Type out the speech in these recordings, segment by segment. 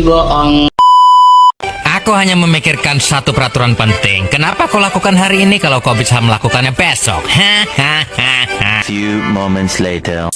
bohong. Aku hanya memikirkan satu peraturan penting. Kenapa kau lakukan hari ini kalau kau bisa melakukannya besok? Hahaha. Few moments later.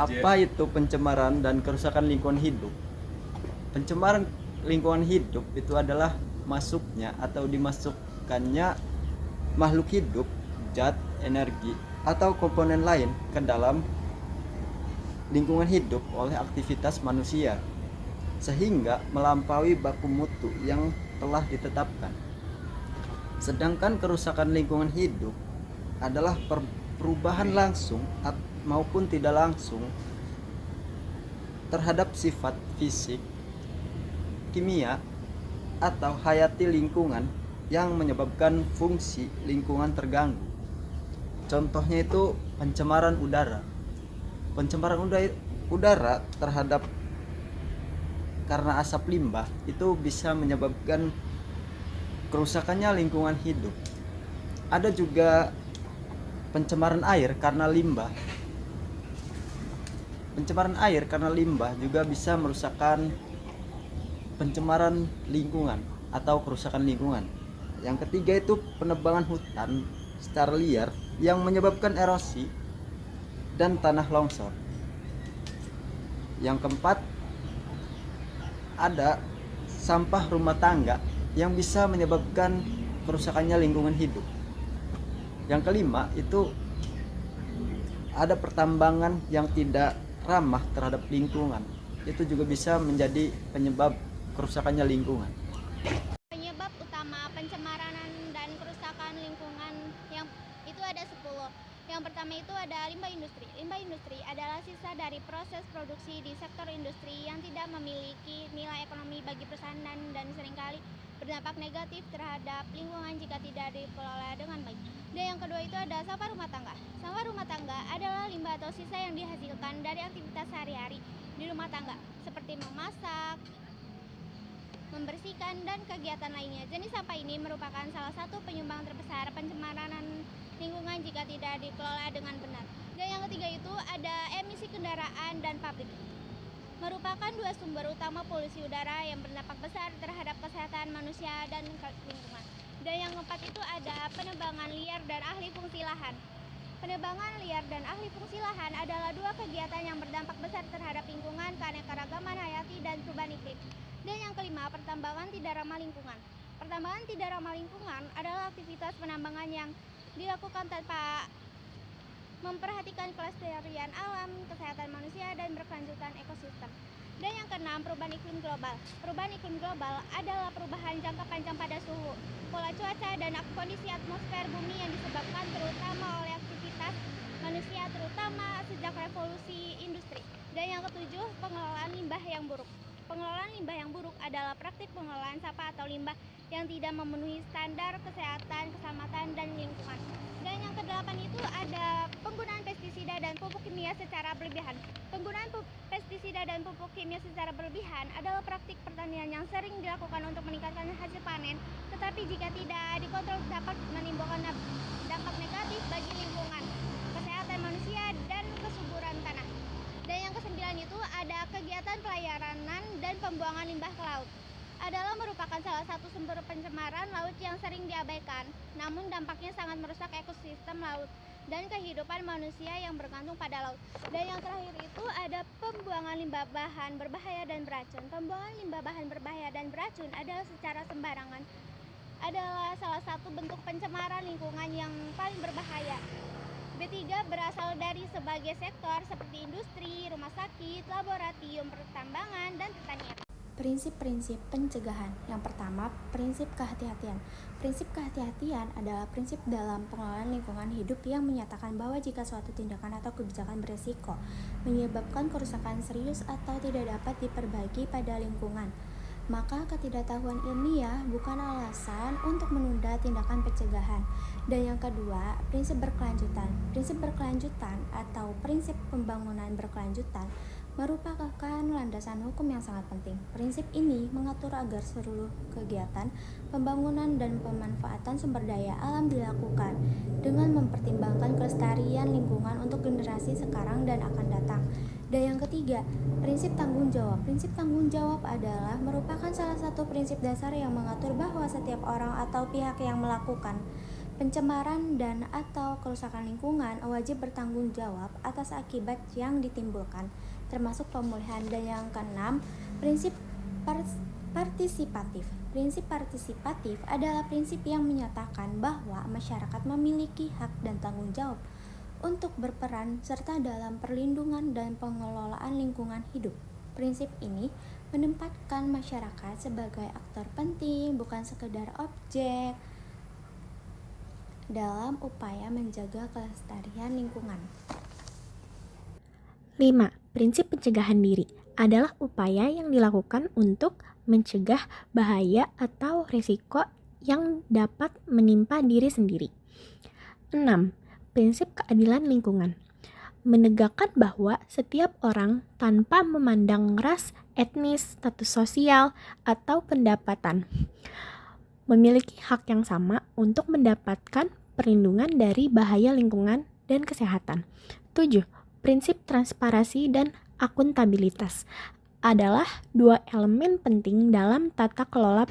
Apa itu pencemaran dan kerusakan lingkungan hidup? Pencemaran lingkungan hidup itu adalah masuknya atau dimasukkannya makhluk hidup, zat, energi, atau komponen lain ke dalam lingkungan hidup oleh aktivitas manusia sehingga melampaui baku mutu yang telah ditetapkan. Sedangkan kerusakan lingkungan hidup adalah perubahan langsung maupun tidak langsung terhadap sifat fisik, kimia, atau hayati lingkungan yang menyebabkan fungsi lingkungan terganggu. Contohnya itu pencemaran udara. Pencemaran udara terhadap karena asap limbah itu bisa menyebabkan kerusakannya lingkungan hidup. Ada juga pencemaran air karena limbah. Pencemaran air karena limbah juga bisa merusakkan pencemaran lingkungan atau kerusakan lingkungan. Yang ketiga itu penebangan hutan secara liar yang menyebabkan erosi dan tanah longsor. Yang keempat ada sampah rumah tangga yang bisa menyebabkan kerusakannya lingkungan hidup. Yang kelima itu ada pertambangan yang tidak ramah terhadap lingkungan. Itu juga bisa menjadi penyebab kerusakannya lingkungan. Penyebab utama pencemaran dan kerusakan lingkungan yang itu ada 10. Yang pertama itu ada limbah industri. Limbah industri adalah sisa dari proses produksi di sektor industri yang tidak memiliki nilai ekonomi bagi perusahaan dan seringkali berdampak negatif terhadap lingkungan jika tidak dikelola dengan baik. Dan yang kedua itu ada sampah rumah tangga. Sampah rumah tangga adalah limbah atau sisa yang dihasilkan dari aktivitas sehari-hari di rumah tangga seperti memasak, membersihkan, dan kegiatan lainnya. Jenis sampah ini merupakan salah satu penyumbang terbesar pencemaran lingkungan jika tidak dikelola dengan benar. Dan yang ketiga itu ada emisi kendaraan dan pabrik. Merupakan dua sumber utama polusi udara yang berdampak besar terhadap kesehatan manusia dan lingkungan. Dan yang keempat itu ada penebangan liar dan ahli fungsi lahan. Penebangan liar dan ahli fungsi lahan adalah dua kegiatan yang berdampak besar terhadap lingkungan, keanekaragaman hayati, dan perubahan iklim. Dan yang kelima, pertambangan tidak ramah lingkungan. Pertambangan tidak ramah lingkungan adalah aktivitas penambangan yang dilakukan tanpa memperhatikan kelestarian alam, kesehatan manusia, dan berkelanjutan ekosistem. Dan yang keenam, perubahan iklim global. Perubahan iklim global adalah perubahan jangka panjang pada suhu, pola cuaca, dan kondisi atmosfer bumi yang disebabkan terutama oleh aktivitas manusia, terutama sejak revolusi industri. Dan yang ketujuh, pengelolaan limbah yang buruk. Pengelolaan limbah yang buruk adalah praktik pengelolaan sampah atau limbah yang tidak memenuhi standar kesehatan, keselamatan, dan lingkungan. Dan yang kedelapan itu ada penggunaan pestisida dan pupuk kimia secara berlebihan. Penggunaan pestisida dan pupuk kimia secara berlebihan adalah praktik pertanian yang sering dilakukan untuk meningkatkan hasil panen, tetapi jika tidak dikontrol dapat menimbulkan dampak negatif bagi lingkungan, kesehatan manusia, dan kesuburan tanah. Dan yang kesembilan itu ada kegiatan pelayaran dan pembuangan limbah ke laut. Adalah merupakan salah satu sumber pencemaran laut yang sering diabaikan, namun dampaknya sangat merusak ekosistem laut dan kehidupan manusia yang bergantung pada laut. Dan yang terakhir itu ada pembuangan limbah bahan berbahaya dan beracun. Pembuangan limbah bahan berbahaya dan beracun adalah secara sembarangan adalah salah satu bentuk pencemaran lingkungan yang paling berbahaya. B3 berasal dari sebagai sektor seperti industri, rumah sakit, laboratorium pertambangan, dan pertanian. Prinsip-prinsip pencegahan. Yang pertama, prinsip kehati-hatian. Prinsip kehati-hatian adalah prinsip dalam pengelolaan lingkungan hidup yang menyatakan bahwa jika suatu tindakan atau kebijakan beresiko menyebabkan kerusakan serius atau tidak dapat diperbaiki pada lingkungan, maka ketidaktahuan ilmiah bukan alasan untuk menunda tindakan pencegahan. Dan yang kedua, prinsip berkelanjutan. Prinsip berkelanjutan atau prinsip pembangunan berkelanjutan merupakan landasan hukum yang sangat penting. Prinsip ini mengatur agar seluruh kegiatan pembangunan dan pemanfaatan sumber daya alam dilakukan dengan mempertimbangkan kelestarian lingkungan untuk generasi sekarang dan akan datang. Dan yang ketiga, prinsip tanggung jawab. Prinsip tanggung jawab adalah merupakan salah satu prinsip dasar yang mengatur bahwa setiap orang atau pihak yang melakukan pencemaran dan atau kerusakan lingkungan wajib bertanggung jawab atas akibat yang ditimbulkan, termasuk pemulihan. Dan yang keenam, prinsip partisipatif. Prinsip partisipatif adalah prinsip yang menyatakan bahwa masyarakat memiliki hak dan tanggung jawab untuk berperan serta dalam perlindungan dan pengelolaan lingkungan hidup. Prinsip ini menempatkan masyarakat sebagai aktor penting, bukan sekedar objek dalam upaya menjaga kelestarian lingkungan. 5. Prinsip pencegahan diri adalah upaya yang dilakukan untuk mencegah bahaya atau risiko yang dapat menimpa diri sendiri. 6. Prinsip keadilan lingkungan menegakkan bahwa setiap orang tanpa memandang ras, etnis, status sosial, atau pendapatan memiliki hak yang sama untuk mendapatkan perlindungan dari bahaya lingkungan dan kesehatan. 7. Prinsip transparansi dan akuntabilitas adalah dua elemen penting dalam tata kelola.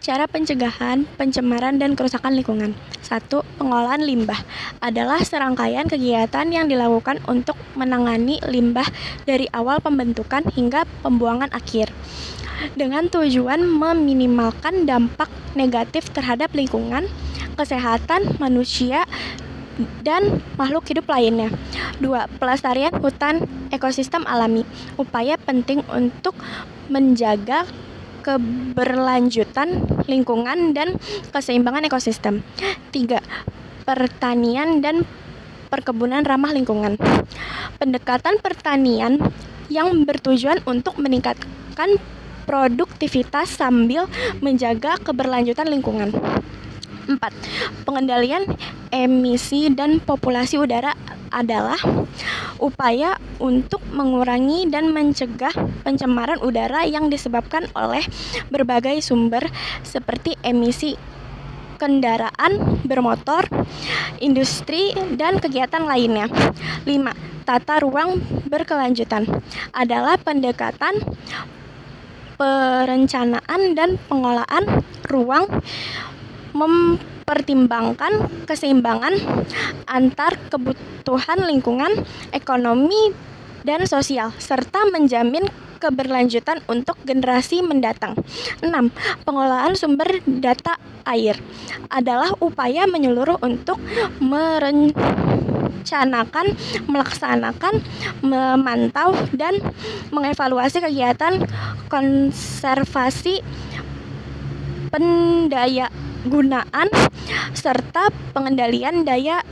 Cara pencegahan, pencemaran, dan kerusakan lingkungan. 1. Pengolahan limbah adalah serangkaian kegiatan yang dilakukan untuk menangani limbah dari awal pembentukan hingga pembuangan akhir, dengan tujuan meminimalkan dampak negatif terhadap lingkungan, kesehatan manusia, dan makhluk hidup lainnya. 2. Pelestarian hutan ekosistem alami. Upaya penting untuk menjaga keberlanjutan lingkungan dan keseimbangan ekosistem. 3. Pertanian dan perkebunan ramah lingkungan. Pendekatan pertanian yang bertujuan untuk meningkatkan produktivitas sambil menjaga keberlanjutan lingkungan. 4. Pengendalian emisi dan populasi udara adalah upaya untuk mengurangi dan mencegah pencemaran udara yang disebabkan oleh berbagai sumber seperti emisi kendaraan bermotor, industri, dan kegiatan lainnya. 5. Tata ruang berkelanjutan adalah pendekatan perencanaan dan pengelolaan ruang mempertimbangkan keseimbangan antar kebutuhan lingkungan, ekonomi, dan sosial, serta menjamin keberlanjutan untuk generasi mendatang. 6. Pengelolaan sumber data air adalah upaya menyeluruh untuk merencanakan, melaksanakan, memantau, dan mengevaluasi kegiatan konservasi pendaya gunaan serta pengendalian daya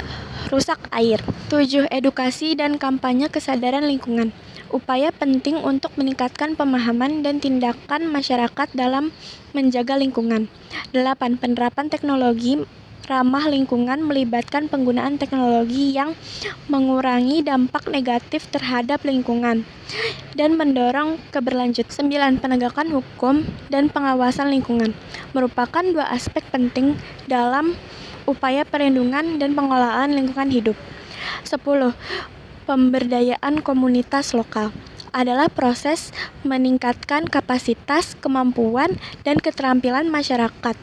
rusak air. 7. Edukasi dan kampanye kesadaran lingkungan. Upaya penting untuk meningkatkan pemahaman dan tindakan masyarakat dalam menjaga lingkungan. 8. Penerapan teknologi ramah lingkungan melibatkan penggunaan teknologi yang mengurangi dampak negatif terhadap lingkungan dan mendorong keberlanjutan. 9. Penegakan hukum dan pengawasan lingkungan merupakan dua aspek penting dalam upaya perlindungan dan pengelolaan lingkungan hidup. 10. Pemberdayaan komunitas lokal adalah proses meningkatkan kapasitas, kemampuan, dan keterampilan masyarakat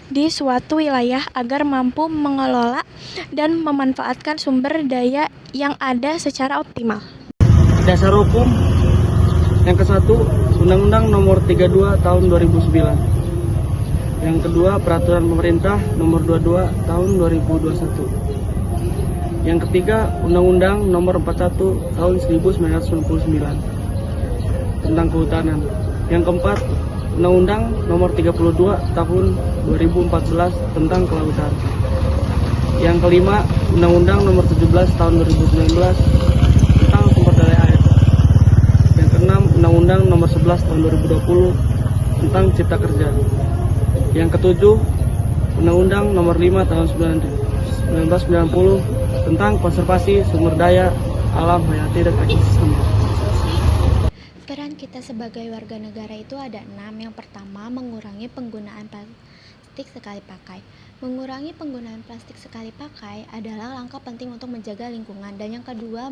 di suatu wilayah agar mampu mengelola dan memanfaatkan sumber daya yang ada secara optimal. Dasar hukum yang ke-1, Undang-Undang Nomor 32 Tahun 2009. Yang kedua, Peraturan Pemerintah Nomor 22 Tahun 2021. Yang ketiga, Undang-Undang Nomor 41 Tahun 1999 tentang kehutanan. Yang keempat, Undang-Undang Nomor 32 Tahun 2014 tentang Kelautan. Yang kelima, Undang-Undang Nomor 17 Tahun 2019 tentang Sumber Daya Air. Yang keenam, Undang-Undang Nomor 11 Tahun 2020 tentang Cipta Kerja. Yang ketujuh, Undang-Undang Nomor 5 Tahun 1990 tentang konservasi sumber daya alam hayati dan ekosistem. Peran kita sebagai warga negara itu ada 6. Yang pertama, mengurangi penggunaan plastik sekali pakai. Mengurangi penggunaan plastik sekali pakai adalah langkah penting untuk menjaga lingkungan. Dan yang kedua,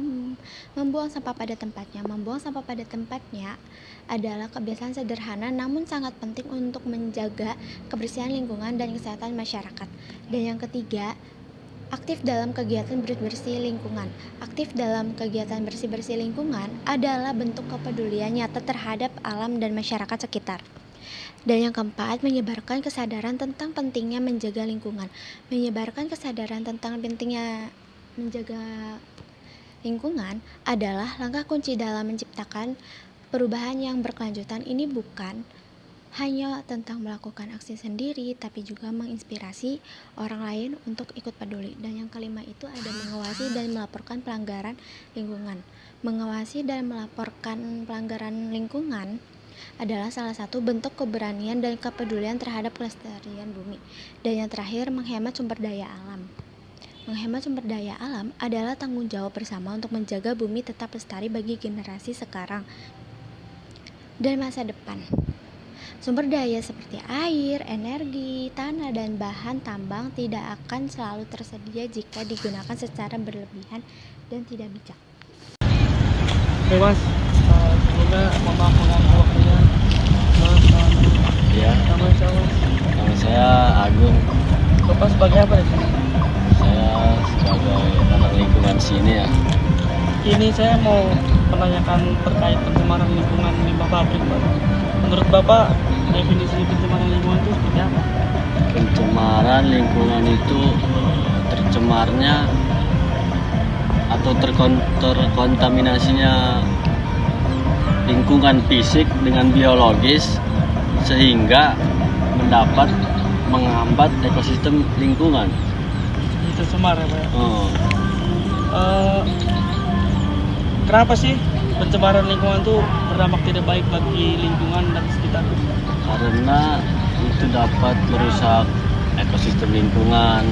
membuang sampah pada tempatnya. Membuang sampah pada tempatnya adalah kebiasaan sederhana namun sangat penting untuk menjaga kebersihan lingkungan dan kesehatan masyarakat. Dan yang ketiga, aktif dalam kegiatan bersih-bersih lingkungan. Aktif dalam kegiatan bersih-bersih lingkungan adalah bentuk kepedulian nyata terhadap alam dan masyarakat sekitar. Dan yang keempat, menyebarkan kesadaran tentang pentingnya menjaga lingkungan. Menyebarkan kesadaran tentang pentingnya menjaga lingkungan adalah langkah kunci dalam menciptakan perubahan yang berkelanjutan. Ini bukan hanya tentang melakukan aksi sendiri, tapi juga menginspirasi orang lain untuk ikut peduli. Dan yang kelima itu ada mengawasi dan melaporkan pelanggaran lingkungan. Mengawasi dan melaporkan pelanggaran lingkungan adalah salah satu bentuk keberanian dan kepedulian terhadap kelestarian bumi. Dan yang terakhir, menghemat sumber daya alam. Menghemat sumber daya alam adalah tanggung jawab bersama untuk menjaga bumi tetap lestari bagi generasi sekarang dan masa depan. Sumber daya seperti air, energi, tanah, dan bahan tambang tidak akan selalu tersedia jika digunakan secara berlebihan dan tidak bijak. Oke Mas, semoga maaf mengganggu waktunya. Ya, Nama siapa? nama saya Agung. Bapak sebagai apa nih? Saya sebagai anak lingkungan sini ya. Ini saya mau menanyakan terkait pencemaran lingkungan limbah pabrik, Pak. Menurut Bapak, definisi pencemaran lingkungan itu seperti apa? Pencemaran lingkungan itu tercemarnya atau terkontaminasinya lingkungan fisik dengan biologis sehingga mendapat menghambat ekosistem lingkungan. Itu tercemar ya Pak ya? Oh, Kenapa sih pencemaran lingkungan itu berdampak tidak baik bagi lingkungan dan sekitar? karena itu dapat merusak ekosistem lingkungan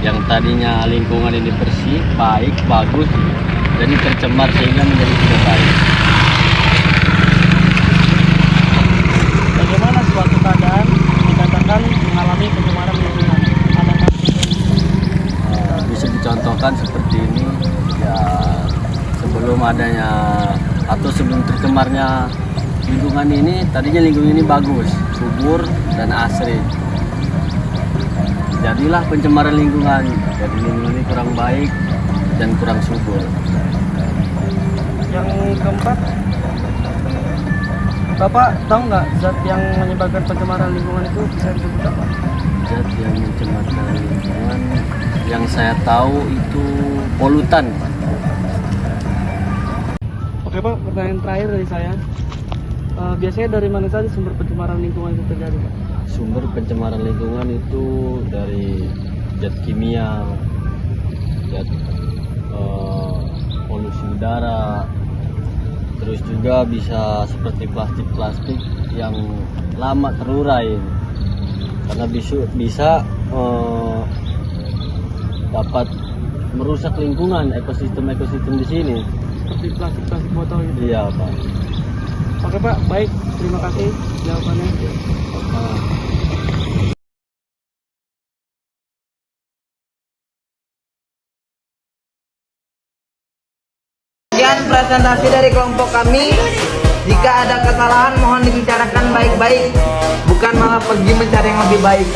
yang tadinya lingkungan ini bersih, baik, bagus, jadi tercemar sehingga menjadi tidak baik. Bagaimana suatu keadaan dikatakan mengalami pencemaran lingkungan? Adakah Bisa dicontohkan seperti ini ya, sebelum adanya atau sebelum tercemarnya lingkungan ini, tadinya lingkungan ini bagus, subur dan asri. Jadilah pencemaran lingkungan, jadi lingkungan ini kurang baik dan kurang subur. yang keempat, Bapak tahu nggak zat yang menyebabkan pencemaran lingkungan itu bisa disebut apa? Zat yang mencemarkan lingkungan yang saya tahu itu polutan. Oke Pak, pertanyaan terakhir dari saya. Biasanya dari mana saja sumber pencemaran lingkungan itu terjadi, Pak? Sumber pencemaran lingkungan itu dari zat kimia, zat polusi udara, terus juga bisa seperti plastik-plastik yang lama terurai, karena bisa dapat merusak lingkungan, ekosistem di sini. Seperti plastik botol gitu. Iya Pak. Oke Pak, baik. Terima kasih jawabannya. Sekian presentasi dari kelompok kami. Jika ada kesalahan mohon dibicarakan baik-baik, bukan malah pergi mencari yang lebih baik.